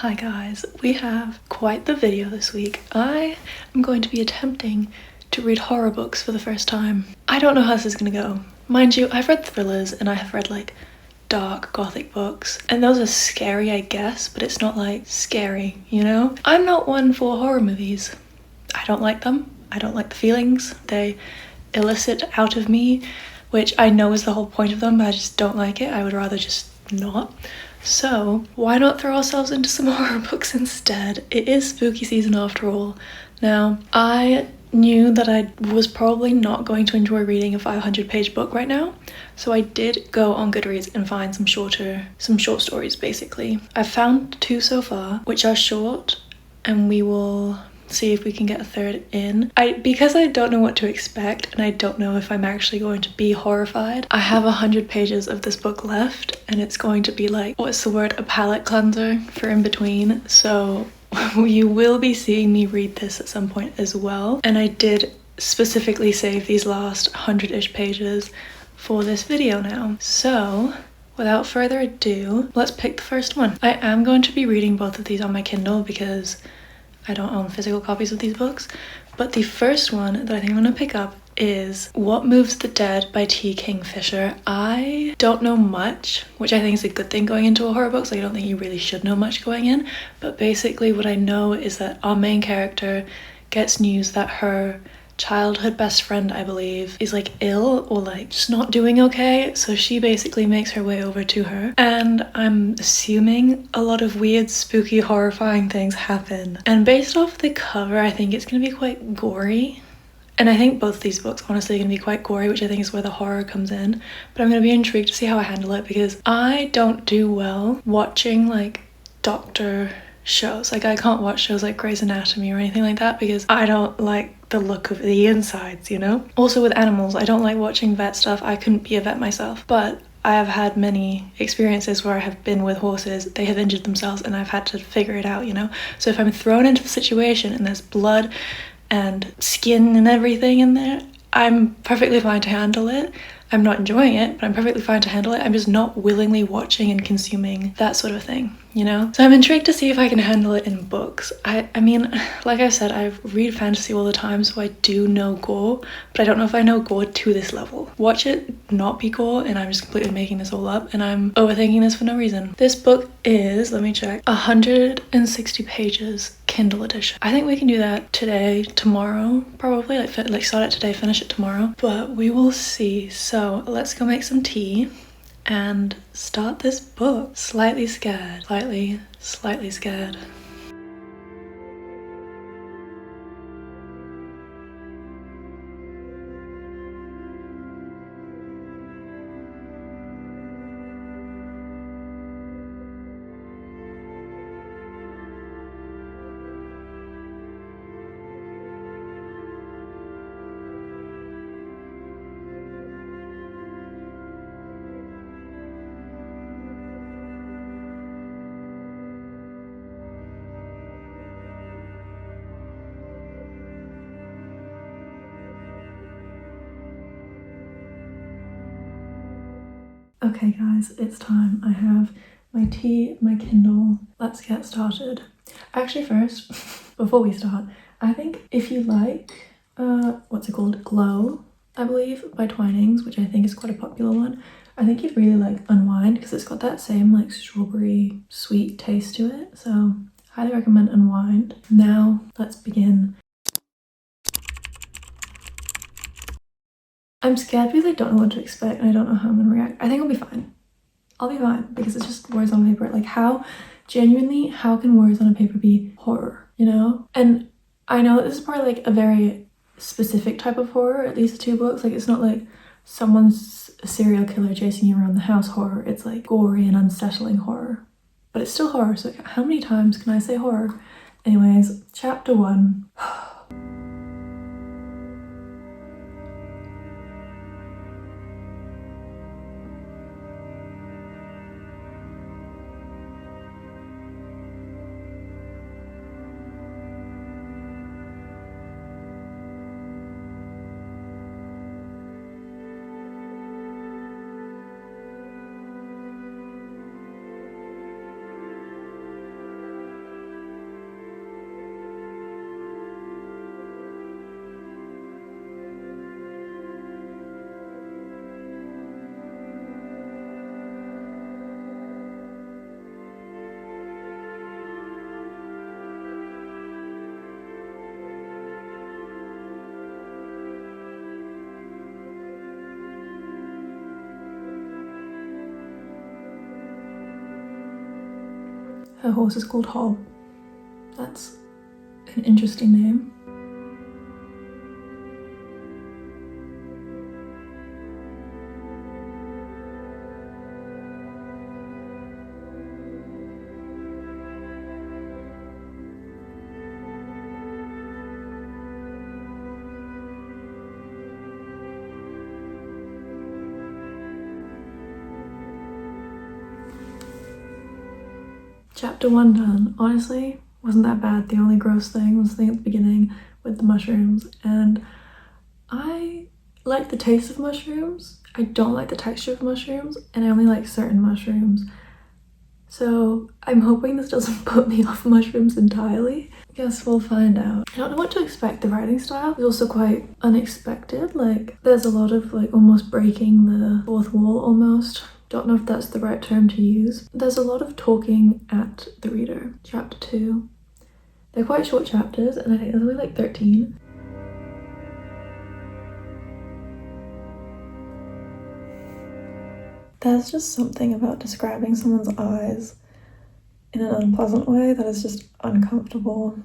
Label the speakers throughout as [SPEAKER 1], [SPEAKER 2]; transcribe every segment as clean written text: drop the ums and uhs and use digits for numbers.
[SPEAKER 1] Hi guys, we have quite the video this week. I am going to be attempting to read horror books for the first time. I don't know how this is gonna go. Mind you, I've read thrillers and I have read like dark gothic books and those are scary, I guess, but it's not like scary, you know? I'm not one for horror movies. I don't like them. I don't like the feelings they elicit out of me, which I know is the whole point of them, but I just don't like it. I would rather just not. So why not throw ourselves into some horror books instead? It is spooky season after all. Now, I knew that I was probably not going to enjoy reading a 500-page book right now, so I did go on Goodreads and find some short stories basically. I've found 2 so far, which are short, and we will see if we can get a third in. Because I don't know what to expect and I don't know if I'm actually going to be horrified, I have 100 pages of this book left and it's going to be like, what's the word, a palate cleanser for in between. So you will be seeing me read this at some point as well, and I did specifically save these last 100-ish pages for this video now. So without further ado, let's pick the first one. I am going to be reading both of these on my Kindle because I don't own physical copies of these books, but the first one that I think I'm going to pick up is What Moves the Dead by T. Kingfisher. I don't know much, which I think is a good thing going into a horror book, so I don't think you really should know much going in, but basically what I know is that our main character gets news that her childhood best friend, I believe, is like ill or like just not doing okay, so she basically makes her way over to her, and I'm assuming a lot of weird, spooky, horrifying things happen. And based off the cover, I think it's gonna be quite gory, and I think both these books honestly are gonna be quite gory, which I think is where the horror comes in, but I'm gonna be intrigued to see how I handle it because I don't do well watching like doctor shows. Like I can't watch shows like Grey's Anatomy or anything like that because I don't like the look of the insides, you know? Also with animals, I don't like watching vet stuff. I couldn't be a vet myself, but I have had many experiences where I have been with horses, they have injured themselves and I've had to figure it out, you know? So if I'm thrown into the situation and there's blood and skin and everything in there, I'm perfectly fine to handle it. I'm not enjoying it, but I'm perfectly fine to handle it. I'm just not willingly watching and consuming that sort of thing, you know? So I'm intrigued to see if I can handle it in books. I mean, like I said, I read fantasy all the time, so I do know gore, but I don't know if I know gore to this level. Watch it not be gore, and I'm just completely making this all up, and I'm overthinking this for no reason. This book is, let me check, 160 pages, Kindle edition. I think we can do that today, tomorrow, probably, like start it today, finish it tomorrow, but we will see. So let's go make some tea and start this book. Slightly scared, slightly scared. Okay guys, it's time. I have my tea, my Kindle. Let's get started. Actually first, before we start, I think if you like, what's it called? Glow, I believe, by Twinings, which I think is quite a popular one. I think you'd really like Unwind because it's got that same like strawberry sweet taste to it. So highly recommend Unwind. Now let's begin. I'm scared because I don't know what to expect and I don't know how I'm gonna react. I think I'll be fine. I'll be fine because it's just words on paper. Like how can words on a paper be horror, you know? And I know that this is probably like a very specific type of horror, at least 2 books. Like it's not like someone's a serial killer chasing you around the house horror. It's like gory and unsettling horror, but it's still horror. So how many times can I say horror? Anyways, chapter 1. Her horse is called Hob. That's an interesting name. Chapter 1 done. Honestly, wasn't that bad. The only gross thing was the thing at the beginning with the mushrooms, and I like the taste of mushrooms. I don't like the texture of mushrooms, and I only like certain mushrooms. So I'm hoping this doesn't put me off mushrooms entirely. Guess we'll find out. I don't know what to expect. The writing style is also quite unexpected. Like, there's a lot of like almost breaking the fourth wall almost. Don't know if that's the right term to use. There's a lot of talking at the reader. Chapter 2. They're quite short chapters, and I think there's only like 13. There's just something about describing someone's eyes in an unpleasant way that is just uncomfortable.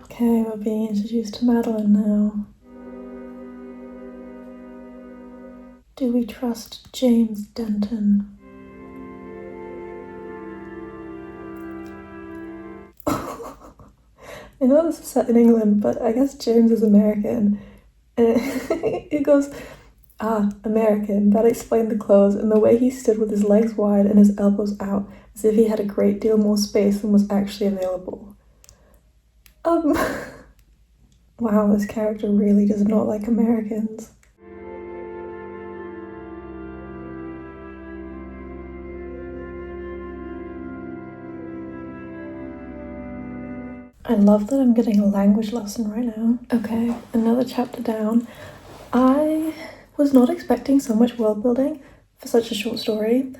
[SPEAKER 1] Okay, we're being introduced to Madeline now. Do we trust James Denton? I know this is set in England, but I guess James is American. And it goes, American. That explained the clothes and the way he stood with his legs wide and his elbows out, as if he had a great deal more space than was actually available. Wow, this character really does not like Americans. I love that I'm getting a language lesson right now. Okay, another chapter down. I was not expecting so much world building for such a short story.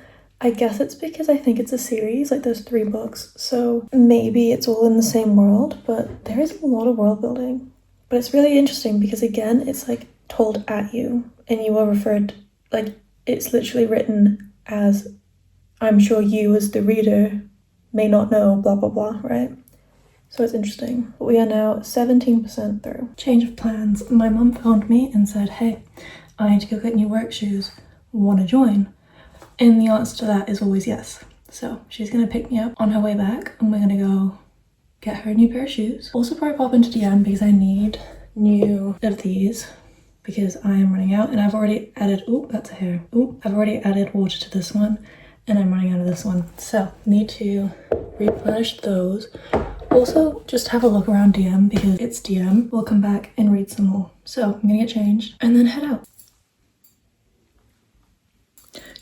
[SPEAKER 1] I guess it's because I think it's a series, like there's 3 books, so maybe it's all in the same world, but there is a lot of world building. But it's really interesting because, again, it's like told at you, and you are referred, like, it's literally written as, I'm sure you as the reader may not know, blah blah blah, right? So it's interesting. But we are now 17% through. Change of plans. My mum phoned me and said, hey, I need to go get new work shoes. Wanna join? And the answer to that is always yes. So she's gonna pick me up on her way back, and we're gonna go get her a new pair of shoes. Also probably pop into DM because I need new of these because I am running out, and I've already added, oh, that's a hair. Oh, I've already added water to this one, and I'm running out of this one. So need to replenish those. Also, just have a look around DM because it's DM. We'll come back and read some more. So I'm gonna get changed and then head out.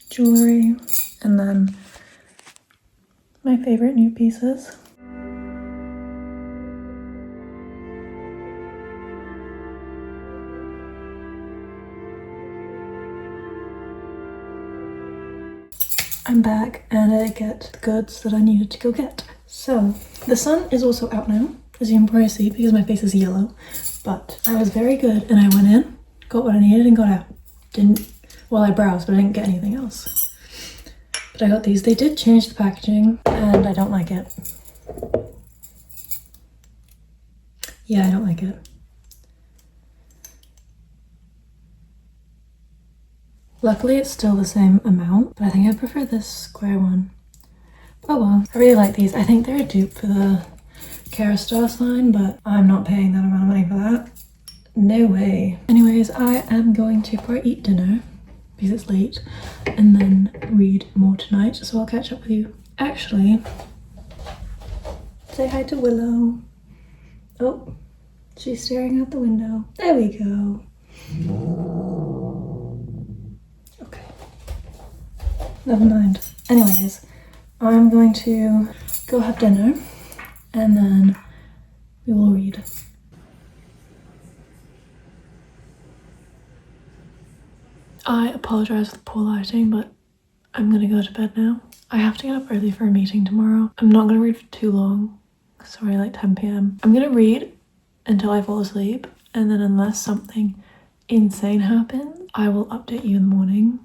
[SPEAKER 1] Jewelry, and then my favorite new pieces. I'm back and I get the goods that I needed to go get. So the sun is also out now, as you can probably see because my face is yellow, but I was very good and I went in, got what I needed and got out. Well, I browsed, but I didn't get anything else. But I got these. They did change the packaging and I don't like it. Yeah, I don't like it. Luckily, it's still the same amount, but I think I prefer this square one. Oh well, I really like these. I think they're a dupe for the Kerastase line, but I'm not paying that amount of money for that. No way. Anyways, I am going to probably eat dinner because it's late and then read more tonight, so I'll catch up with you. Actually, say hi to Willow. Oh, she's staring out the window. There we go. Okay, never mind. Anyways, I'm going to go have dinner and then we will read. I apologize for the poor lighting, but I'm gonna go to bed now. I have to get up early for a meeting tomorrow. I'm not gonna read for too long. Sorry, like 10 p.m. I'm gonna read until I fall asleep, and then unless something insane happens, I will update you in the morning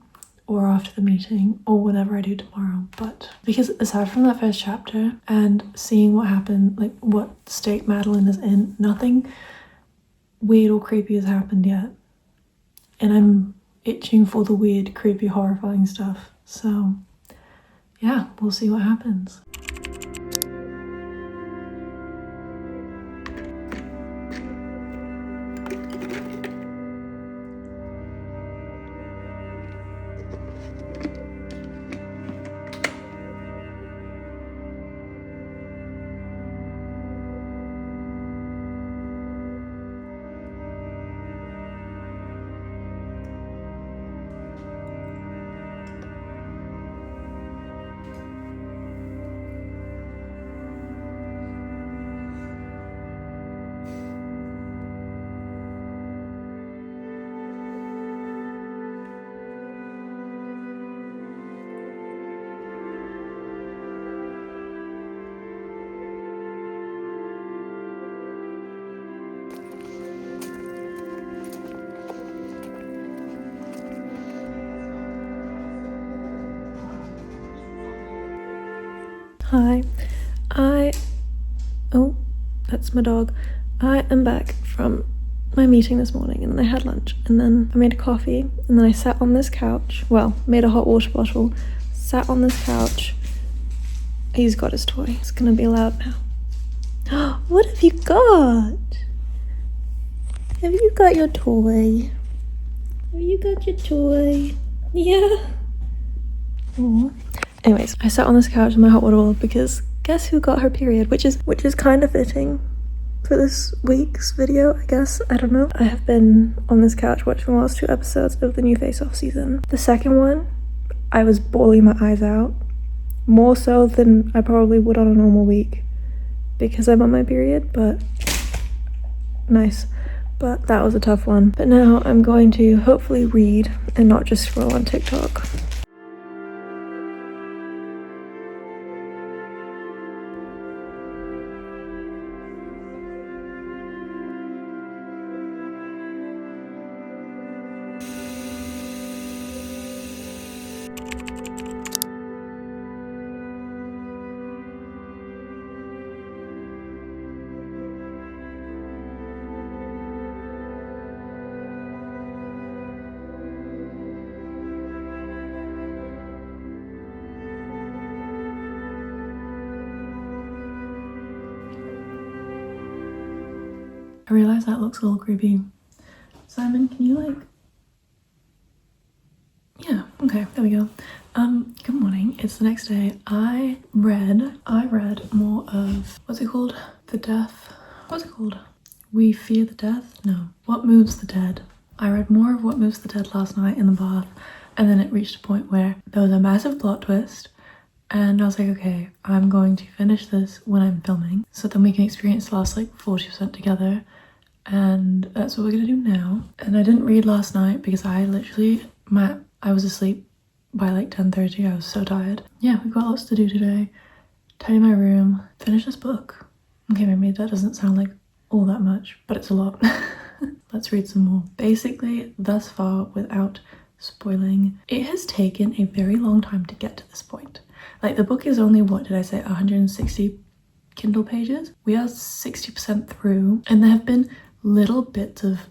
[SPEAKER 1] or after the meeting or whatever I do tomorrow. But because aside from that first chapter and seeing what happened, like what state Madeline is in, nothing weird or creepy has happened yet. And I'm itching for the weird, creepy, horrifying stuff. So yeah, we'll see what happens. Hi, oh, that's my dog. I am back from my meeting this morning, and then I had lunch, and then I made a coffee, and then I sat on this couch, well, made a hot water bottle, sat on this couch. He's got his toy. It's gonna be loud now. What have you got? Have you got your toy? Have you got your toy? Yeah. Aww. Anyways, I sat on this couch in my hot water bottle because guess who got her period, which is kind of fitting for this week's video, I guess. I don't know. I have been on this couch watching the last 2 episodes of the new Face Off season. The second one, I was bawling my eyes out, more so than I probably would on a normal week because I'm on my period, but nice. But that was a tough one. But now I'm going to hopefully read and not just scroll on TikTok. I realize that looks a little creepy. Simon, can you yeah, okay, there we go. Good morning. It's the next day. I read more of, what's it called? We Fear the Death? No. What Moves the Dead. I read more of What Moves the Dead last night in the bath, and then it reached a point where there was a massive plot twist, and I was like, okay, I'm going to finish this when I'm filming, so then we can experience the last 40% together, and that's what we're gonna do now. And I didn't read last night because I was asleep by 10:30. I was so tired. Yeah, we've got lots to do today. Tidy my room, finish this book. Okay, maybe that doesn't sound like all that much, but it's a lot. Let's read some more. Basically, thus far, without spoiling, it has taken a very long time to get to this point. The book is only, what did I say, 160 Kindle pages? We are 60% through, and there have been little bits of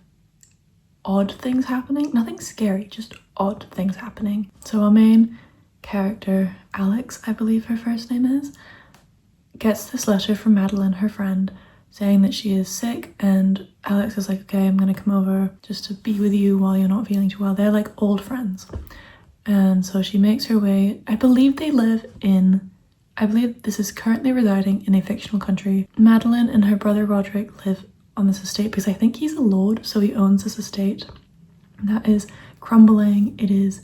[SPEAKER 1] odd things happening. Nothing scary, just odd things happening. So our main character, Alex, I believe her first name is, gets this letter from Madeline, her friend, saying that she is sick, and Alex is like, okay, I'm gonna come over just to be with you while you're not feeling too well. They're like old friends. And so she makes her way, I believe this is currently residing in a fictional country. Madeline and her brother Roderick live on this estate because I think he's a lord, so he owns this estate that is crumbling. It is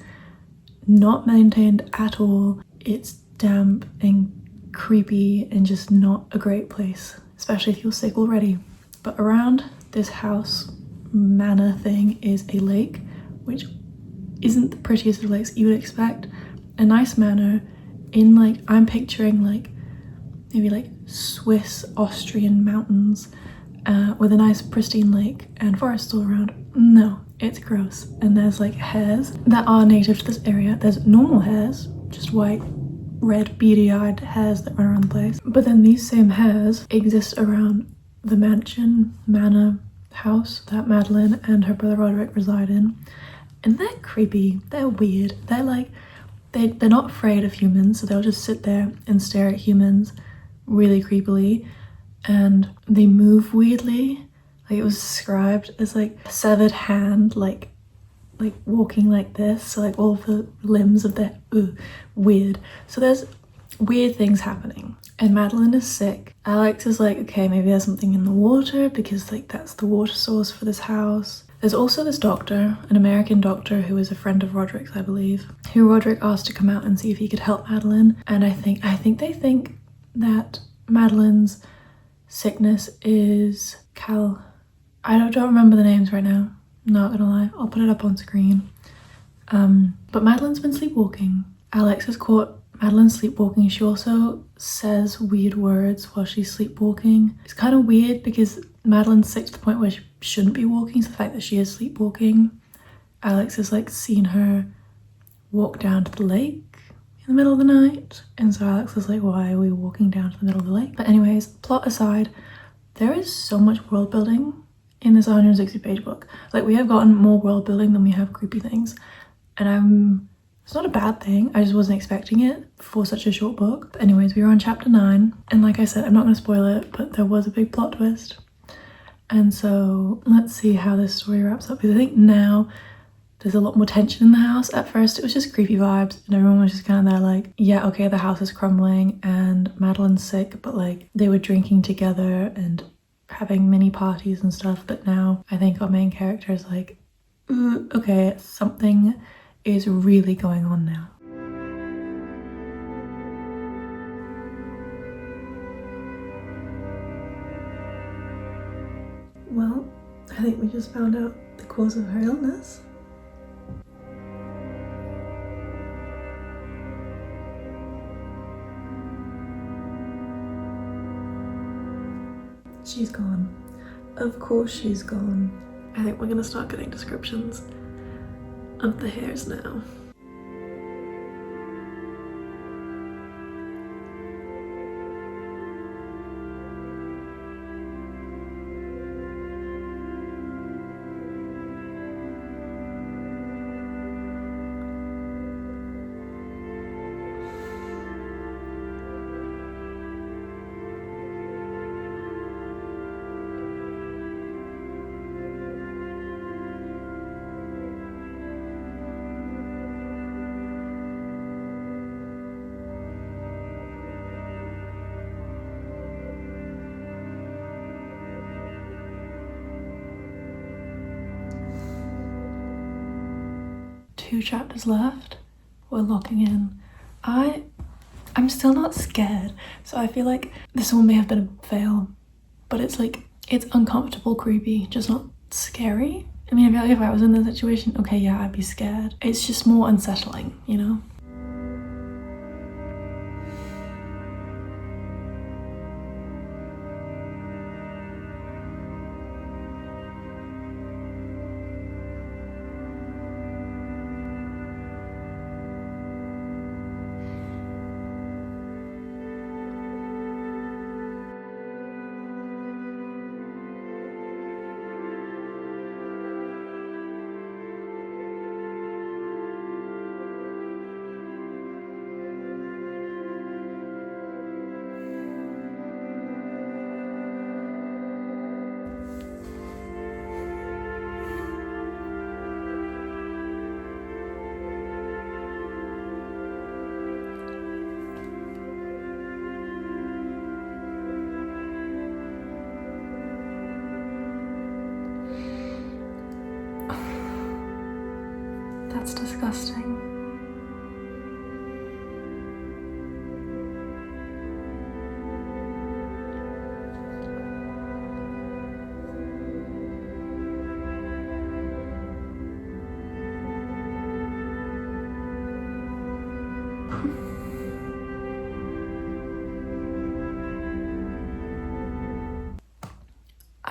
[SPEAKER 1] not maintained at all. It's damp and creepy and just not a great place, especially if you're sick already. But around this house manor thing is a lake, which isn't the prettiest of lakes you would expect. A nice manor in like, I'm picturing like maybe like Swiss Austrian mountains with a nice pristine lake and forests all around. No, it's gross. And there's like hares that are native to this area. There's normal hares, just white, red, beady-eyed hares that run around the place. But then these same hares exist around the manor house that Madeline and her brother Roderick reside in. And they're creepy, they're weird. They're like, they're not afraid of humans, so they'll just sit there and stare at humans really creepily. And they move weirdly. Like, it was described as like a severed hand, like walking like this, so like all the limbs of their weird. So there's weird things happening, and Madeline is sick. Alex is like, okay, maybe there's something in the water because like that's the water source for this house. There's also this doctor, an American doctor who is a friend of Roderick's, I believe, who Roderick asked to come out and see if he could help Madeline. And I think they think that Madeline's sickness is I don't remember the names right now, not gonna lie. I'll put it up on screen. But Madeline's been sleepwalking. Alex has caught Madeline sleepwalking. She also says weird words while she's sleepwalking. It's kind of weird because Madeline's sick to the point where she shouldn't be walking, so the fact that she is sleepwalking, Alex has like seen her walk down to the lake in the middle of the night, and so Alex is like, why are we walking down to the middle of the lake? But anyways, plot aside, there is so much world building in this 160-page book. Like, we have gotten more world building than we have creepy things, and it's not a bad thing. I just wasn't expecting it for such a short book. But anyways, we were on chapter 9, and like I said, I'm not going to spoil it, but there was a big plot twist. And so let's see how this story wraps up, because I think now there's a lot more tension in the house. At first it was just creepy vibes and everyone was just kind of there like, yeah, okay, the house is crumbling and Madeline's sick, but like they were drinking together and having mini parties and stuff. But now I think our main character is like, okay, something is really going on now. Well, I think we just found out the cause of her illness. She's gone. Of course she's gone. I think we're gonna start getting descriptions of the hairs now. Two chapters left. We're locking in. I'm still not scared, so I feel like this one may have been a fail, but it's like, it's uncomfortable creepy, just not scary. I mean, I feel like if I was in this situation, okay, yeah, I'd be scared. It's just more unsettling, you know? That's disgusting.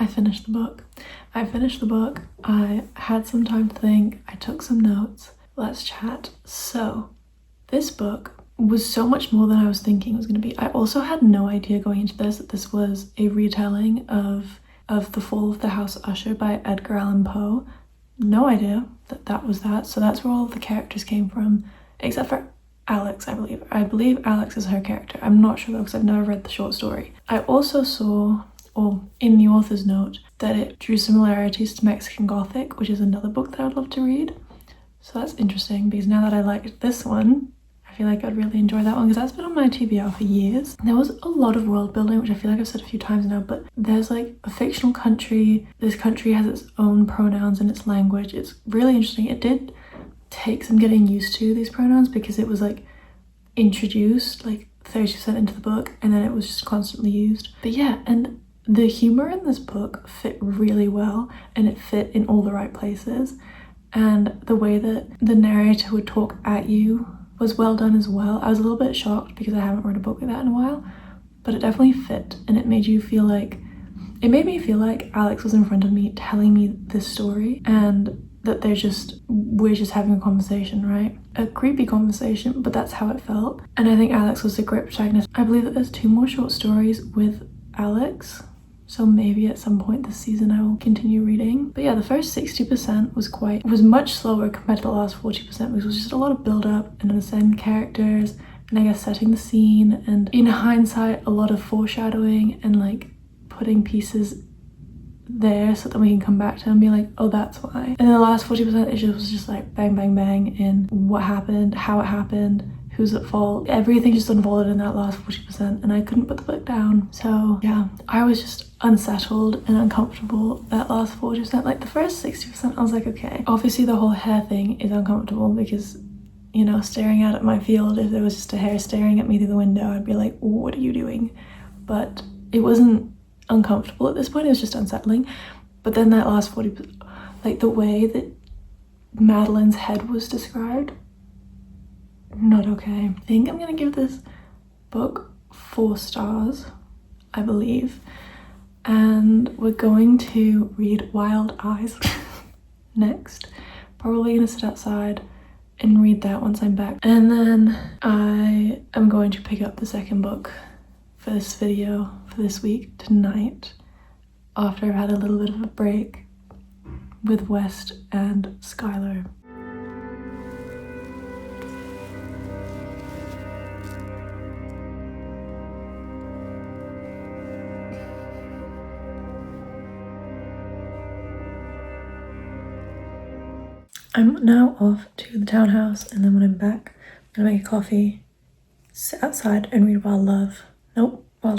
[SPEAKER 1] I finished the book. I had some time to think. I took some notes. Let's chat. So, this book was so much more than I was thinking it was going to be. I also had no idea going into this that this was a retelling of The Fall of the House Usher by Edgar Allan Poe. No idea that that was that. So that's where all the characters came from, except for Alex, I believe. I believe Alex is her character. I'm not sure though, because I've never read the short story. I also saw, or in the author's note, that it drew similarities to Mexican Gothic, which is another book that I'd love to read. So that's interesting, because now that I liked this one, I feel like I'd really enjoy that one, because that's been on my TBR for years. There was a lot of world building, which I feel like I've said a few times now, but there's like a fictional country. This country has its own pronouns and its language. It's really interesting. It did take some getting used to, these pronouns, because it was like introduced like 30% into the book and then it was just constantly used. But yeah, and the humor in this book fit really well, and it fit in all the right places, and the way that the narrator would talk at you was well done as well. I was a little bit shocked because I haven't read a book like that in a while, but it definitely fit, and it made you feel like, it made me feel like Alex was in front of me telling me this story, and that we're just having a conversation, right? A creepy conversation, but that's how it felt. And I think Alex was a great protagonist. I believe that there's 2 more short stories with Alex, so maybe at some point this season I will continue reading. But yeah, the first 60% was much slower compared to the last 40%, because it was just a lot of build up and understanding the characters, and I guess setting the scene, and in hindsight a lot of foreshadowing and like putting pieces there so that we can come back to and be like, oh, that's why. And then the last 40% it was just like bang bang bang in what happened, how it happened, who's at fault. Everything just unfolded in that last 40%, and I couldn't put the book down. So yeah, I was just unsettled and uncomfortable that last 40%. Like the first 60% I was like, okay. Obviously the whole hair thing is uncomfortable, because, you know, staring out at my field, if there was just a hair staring at me through the window, I'd be like, what are you doing? But it wasn't uncomfortable at this point, it was just unsettling. But then that last 40%, like the way that Madeline's head was described, not okay. I think I'm gonna give this book 4 stars, I believe, and we're going to read Wild Eyes next. Probably gonna sit outside and read that once I'm back, and then I am going to pick up the second book for this video for this week tonight, after I've had a little bit of a break with West and Skylar. I'm now off to the townhouse, and then when I'm back, I'm gonna make a coffee, sit outside and read Wild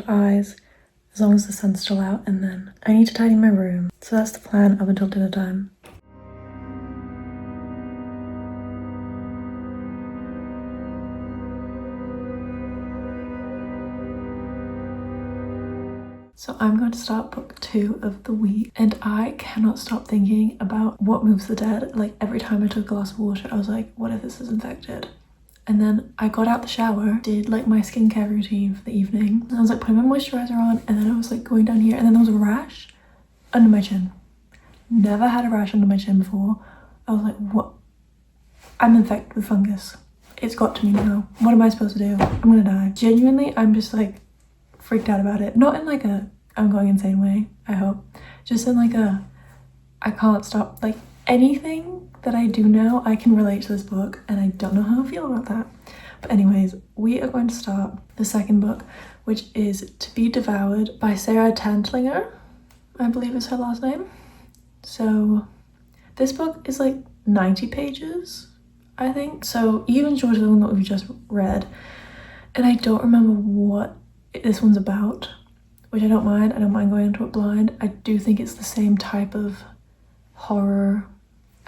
[SPEAKER 1] Eyes, as long as the sun's still out, and then I need to tidy my room. So that's the plan up until dinner time. So I'm going to start book 2 of the week, and I cannot stop thinking about What Moves the Dead. Like every time I took a glass of water, I was like, what if this is infected? And then I got out the shower, did like my skincare routine for the evening, and I was like putting my moisturizer on, and then I was like going down here, and then there was a rash under my chin. Never had a rash under my chin before. I was like, what? I'm infected with fungus. It's got to me now. What am I supposed to do? I'm gonna die. Genuinely, I'm just like freaked out about it. Not in like a I'm going insane way, I hope. Just in like a I can't stop. Like anything that I do now, I can relate to this book, and I don't know how I feel about that. But anyways, we are going to start the second book, which is To Be Devoured by Sarah Tantlinger, I believe is her last name. So this book is like 90 pages, I think. So even shorter than what we've just read. And I don't remember what this one's about, which I don't mind. I don't mind going into it blind. I do think it's the same type of horror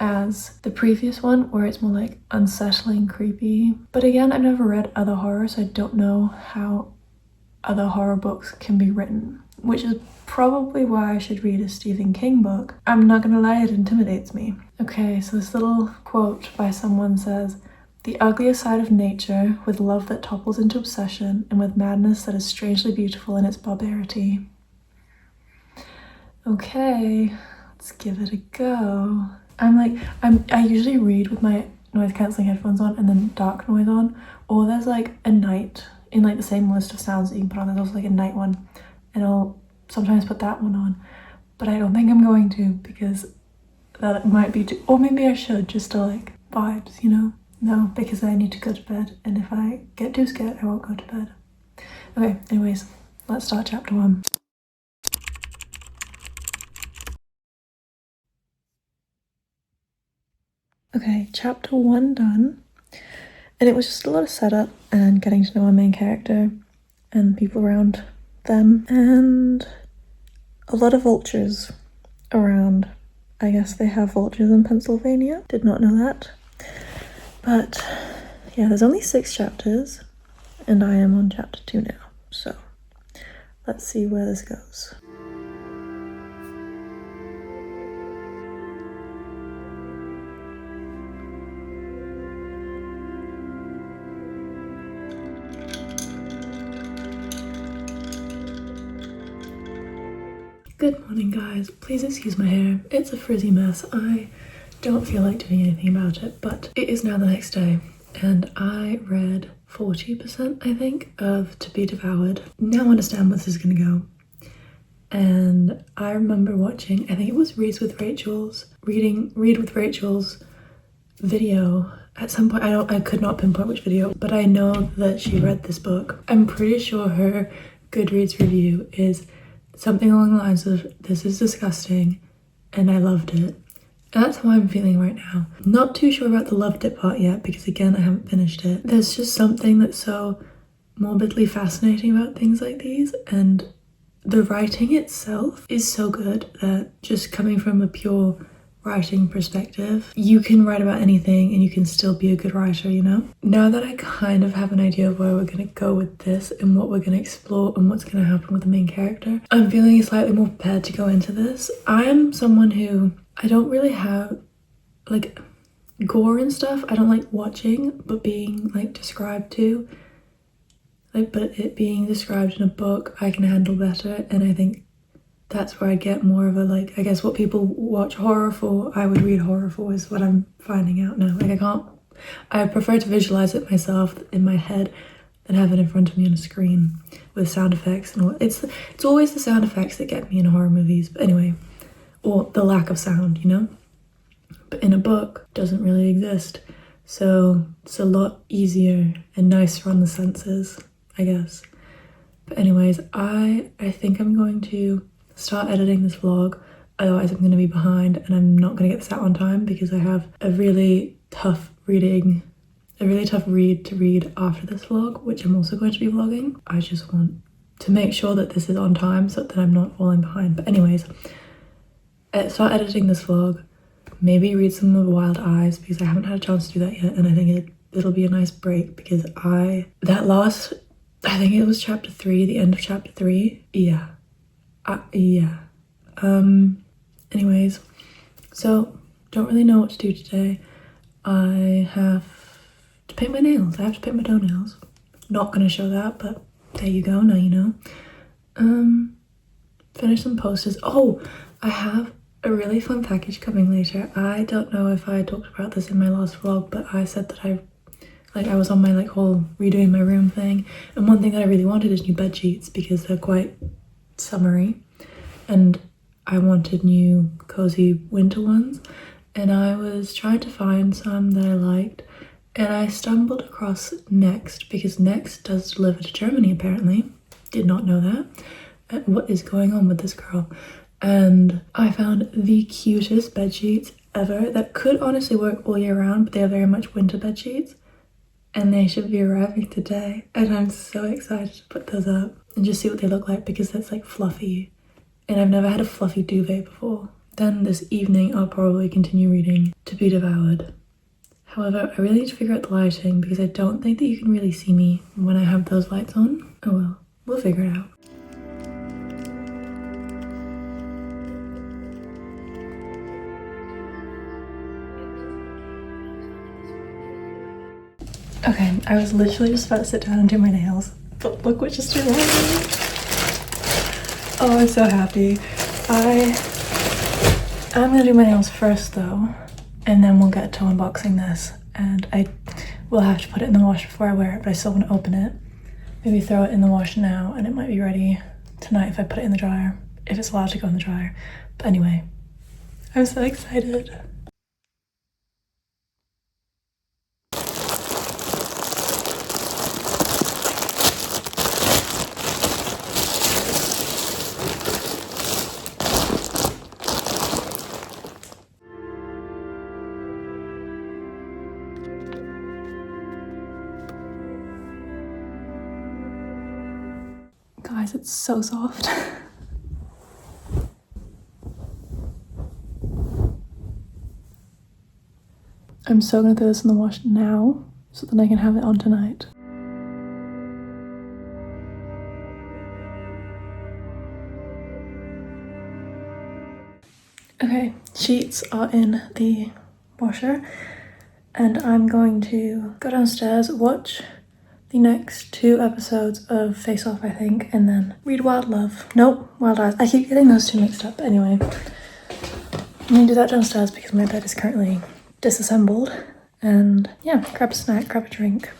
[SPEAKER 1] as the previous one, where it's more like unsettling, creepy. But again, I've never read other horror, so I don't know how other horror books can be written, which is probably why I should read a Stephen King book. I'm not gonna lie, it intimidates me. Okay, so this little quote by someone says, "The ugliest side of nature, with love that topples into obsession, and with madness that is strangely beautiful in its barbarity." Okay, let's give it a go. I usually read with my noise cancelling headphones on and then dark noise on, or there's like a night in like the same list of sounds that you can put on. There's also like a night one, and I'll sometimes put that one on, but I don't think I'm going to because that might be too, or maybe I should just to like vibes, you know? No, because I need to go to bed, and if I get too scared I won't go to bed. Okay, anyways, let's start chapter 1. Okay, chapter 1 done, and it was just a lot of setup and getting to know our main character and people around them, and a lot of vultures around. I guess they have vultures in Pennsylvania. Did not know that. But yeah, there's only 6 chapters, and I am on chapter 2 now, so let's see where this goes. Good morning, guys. Please excuse my hair. It's a frizzy mess. I don't feel like doing anything about it, but it is now the next day, and I read 40%, I think, of To Be Devoured. Now I understand where this is gonna go. And I remember watching, I think it was Read with Rachel's video at some point. I could not pinpoint which video, but I know that she read this book. I'm pretty sure her Goodreads review is something along the lines of, "This is disgusting and I loved it." And that's how I'm feeling right now. Not too sure about the loved it part yet because again I haven't finished it. There's just something that's so morbidly fascinating about things like these, and the writing itself is so good that just coming from a pure writing perspective, you can write about anything and you can still be a good writer, you know? Now that I kind of have an idea of where we're gonna go with this and what we're gonna explore and what's gonna happen with the main character, I'm feeling slightly more prepared to go into this. I am someone who, I don't really have like gore and stuff. I don't like watching, but being like described to, like, but it being described in a book I can handle better, and I think that's where I get more of a, like, I guess what people watch horror for, I would read horror for, is what I'm finding out now. Like, I prefer to visualize it myself in my head than have it in front of me on a screen with sound effects and all. It's always the sound effects that get me in horror movies, but anyway, or the lack of sound, you know? But in a book, it doesn't really exist. So it's a lot easier and nicer on the senses, I guess. But anyways, I think I'm going to start editing this vlog, otherwise I'm going to be behind and I'm not going to get this out on time because I have a really tough read to read after this vlog, which I'm also going to be vlogging. I just want to make sure that this is on time so that I'm not falling behind. But anyways, start editing this vlog, maybe read some of Wild Eyes because I haven't had a chance to do that yet, and I think it'll be a nice break because I think it was chapter 3, the end of chapter 3, yeah. Anyways, so don't really know what to do today. I have to paint my nails. I have to paint my toenails. Not gonna show that, but there you go, now you know. Finish some posters. Oh, I have a really fun package coming later. I don't know if I talked about this in my last vlog, but I said that I was on my like whole redoing my room thing, and one thing that I really wanted is new bed sheets because they're quite summery, and I wanted new cozy winter ones, and I was trying to find some that I liked, and I stumbled across Next because Next does deliver to Germany apparently. Did not know that. What is going on with this girl? And I found the cutest bed sheets ever that could honestly work all year round, but they are very much winter bed sheets, and they should be arriving today, and I'm so excited to put those up and just see what they look like because that's like fluffy, and I've never had a fluffy duvet before. Then this evening I'll probably continue reading To Be Devoured. However, I really need to figure out the lighting because I don't think that you can really see me when I have those lights on. Oh well, we'll figure it out. Okay, I was literally just about to sit down and do my nails, but look what just arrived. Oh, I'm so happy. I'm gonna do my nails first though, and then we'll get to unboxing this. And I will have to put it in the wash before I wear it, but I still want to open it. Maybe throw it in the wash now, and it might be ready tonight if I put it in the dryer, if it's allowed to go in the dryer. But anyway, I'm so excited. Guys, it's so soft. I'm so gonna throw this in the wash now so that I can have it on tonight. Okay, sheets are in the washer and I'm going to go downstairs, watch the next 2 episodes of Face Off, I think, and then read Wild Love. Nope, Wild Eyes. I keep getting those 2 mixed up. Anyway, I'm gonna do that downstairs because my bed is currently disassembled. And yeah, grab a snack, grab a drink.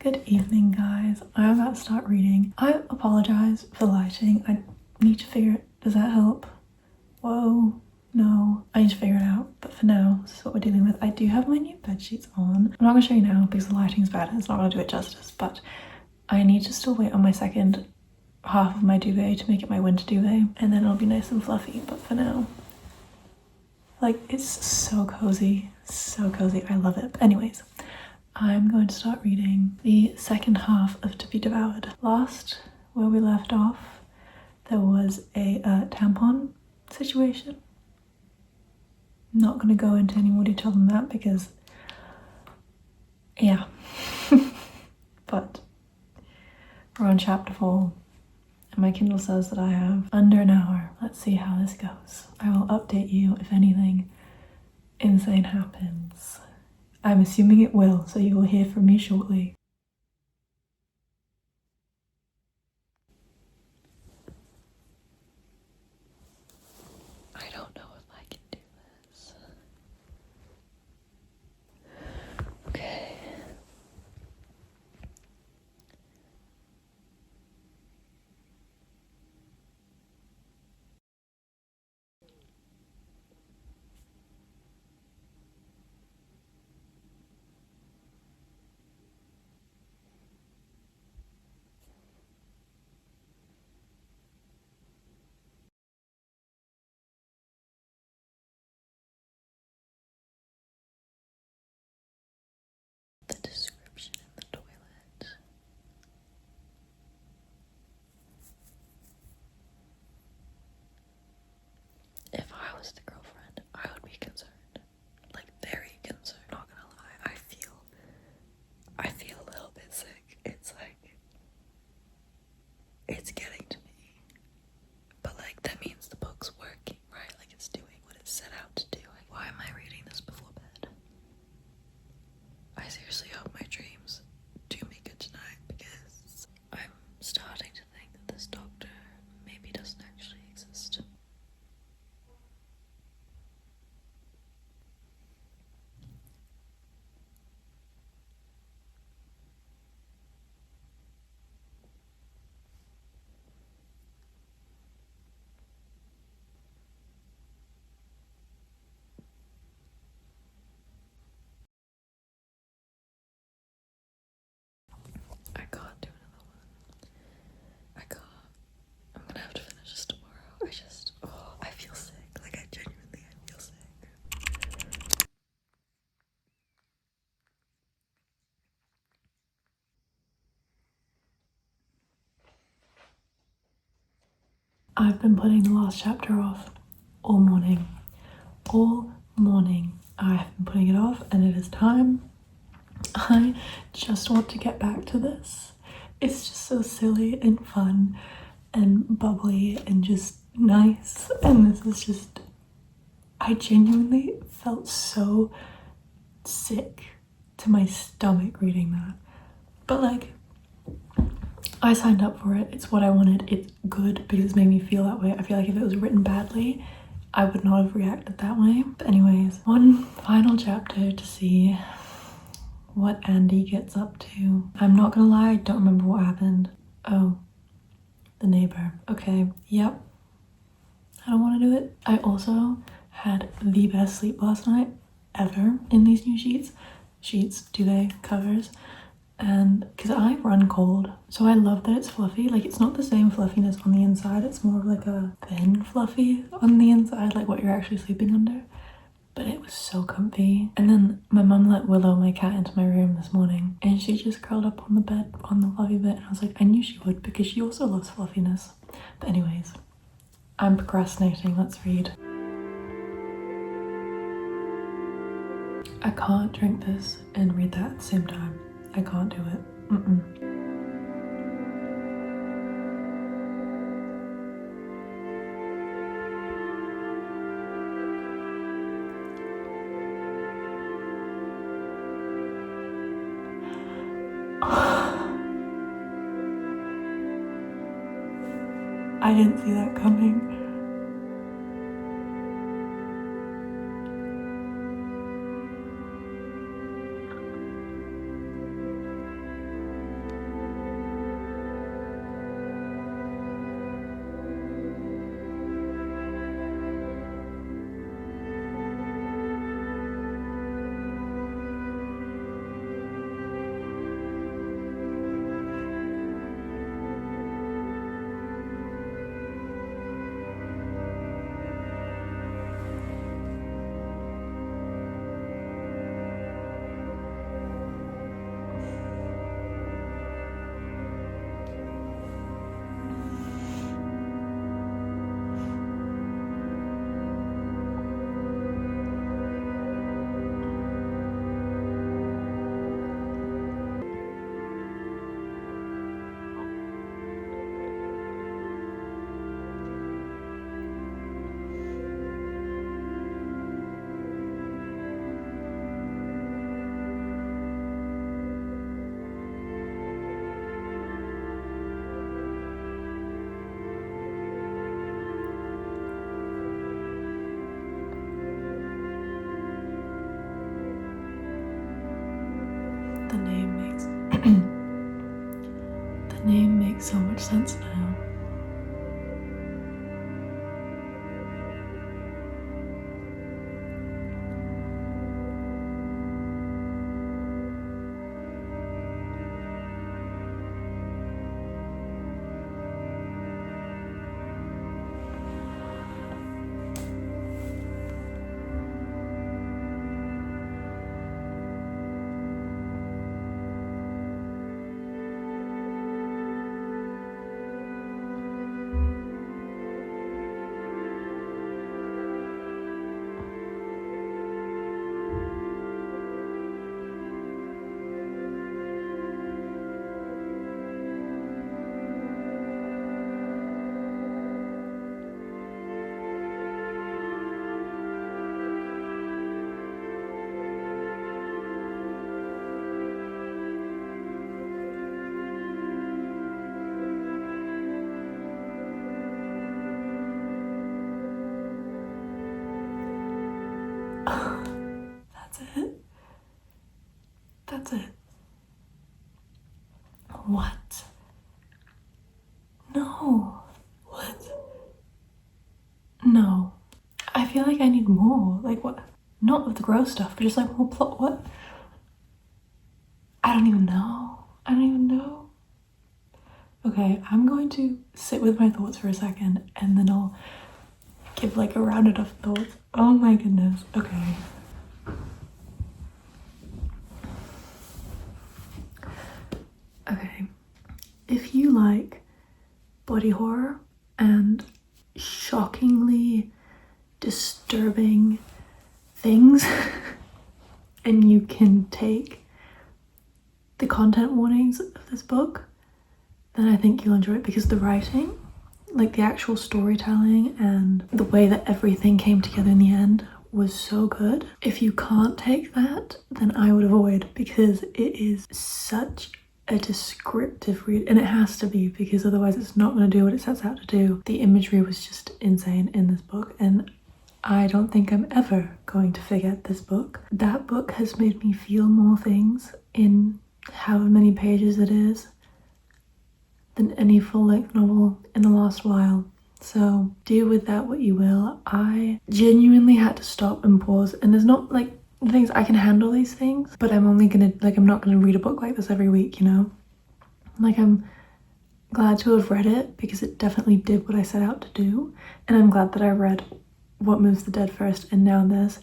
[SPEAKER 1] Good evening, guys. I'm about to start reading. I apologize for the lighting. I need to figure it. Does that help? Whoa. No. I need to figure it out. But for now, this is what we're dealing with. I do have my new bed sheets on. I'm not going to show you now because the lighting's bad and it's not going to do it justice. But I need to still wait on my second half of my duvet to make it my winter duvet. And then it'll be nice and fluffy. But for now, like, it's so cozy. So cozy. I love it. But anyways, I'm going to start reading the second half of To Be Devoured. Last, where we left off, there was a tampon situation. I'm not going to go into any more detail than that because, yeah. But we're on chapter 4, and my Kindle says that I have under an hour. Let's see how this goes. I will update you if anything insane happens. I'm assuming it will, so you will hear from me shortly. I don't know if I can do this. Okay. The description in the toilet. If I was the girlfriend, I would be concerned. Like, very concerned. Not gonna lie, I feel a little bit sick. It's like, it's getting to me. But like, that means the book's working, right? Like, it's doing what it's set out to do. Like, why am I reading this before bed? I seriously hope my dreams do me good tonight because I'm starting to think that this doctor maybe doesn't actually exist. I've been putting the last chapter off all morning. All morning I have been putting it off, and it is time. I just want to get back to this. It's just so silly and fun and bubbly and just nice, and this is just, I genuinely felt so sick to my stomach reading that. But like, I signed up for it. It's what I wanted. It's good because it's made me feel that way. I feel like if it was written badly, I would not have reacted that way. But anyways, one final chapter to see what Andy gets up to. I'm not gonna lie, I don't remember what happened. Oh, the neighbor. Okay, yep. I don't want to do it. I also had the best sleep last night ever in these new duvet covers. And because I run cold, so I love that it's fluffy. Like, it's not the same fluffiness on the inside, it's more of like a thin fluffy on the inside, like what you're actually sleeping under. But it was so comfy. And then my mum let Willow, my cat, into my room this morning, and she just curled up on the bed on the fluffy bit, and I was like, I knew she would because she also loves fluffiness. But anyways, I'm procrastinating. Let's read. I can't drink this and read that at the same time. I can't do it. I didn't see that coming. The name makes so much sense now. That's it. What? No. What? No. I feel like I need more. Like, what? Not of the gross stuff, but just like more plot. What? I don't even know. Okay, I'm going to sit with my thoughts for a second, and then I'll give like a rounded of thoughts. Oh my goodness. Okay. Okay. If you like body horror and shockingly disturbing things and you can take the content warnings of this book, then I think you'll enjoy it, because the writing, like the actual storytelling and the way that everything came together in the end was so good. If you can't take that, then I would avoid, because it is such a descriptive read, and it has to be, because otherwise it's not going to do what it sets out to do. The imagery was just insane in this book, and I don't think I'm ever going to forget this book. That book has made me feel more things in however many pages it is than any full-length novel in the last while. So do with that what you will. I genuinely had to stop and pause, and there's not like things, I can handle these things, but I'm only gonna, like, I'm not gonna read a book like this every week, you know? Like, I'm glad to have read it because it definitely did what I set out to do, and I'm glad that I read What Moves the Dead first and now this.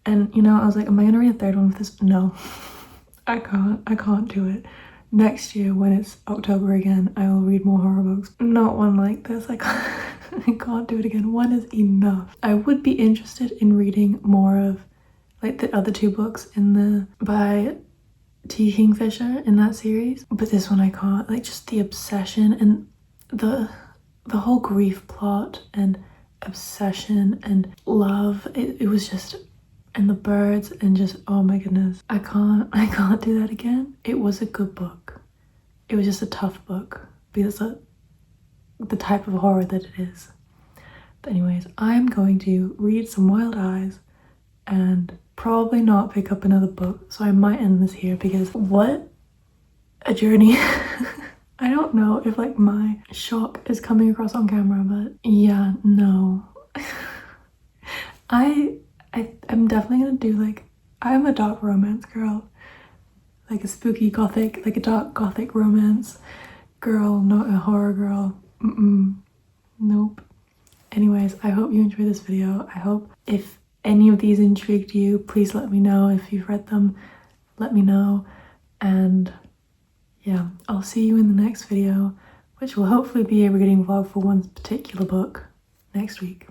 [SPEAKER 1] And you know, I was like, am I gonna read a third one with this? No. I can't do it. Next year, when it's October again, I will read more horror books. Not one like this. I can't do it again. One is enough. I would be interested in reading more of like the other two books in the by T. Kingfisher in that series, but this one I can't. Like, just the obsession and the whole grief plot and obsession and love. It was just, and the birds, and just, oh my goodness, I can't do that again. It was a good book. It was just a tough book because of the type of horror that it is. But anyways, I'm going to read some Wild Eyes and probably not pick up another book, so I might end this here, because what a journey. I don't know if like my shock is coming across on camera, but yeah, no. I'm definitely gonna do, like, I'm a dark romance girl, like a spooky gothic, like a dark gothic romance girl, not a horror girl. Nope. Anyways, I hope you enjoyed this video. I hope if any of these intrigued you, please let me know. If you've read them, let me know. And yeah, I'll see you in the next video, which will hopefully be a reading vlog for one particular book next week.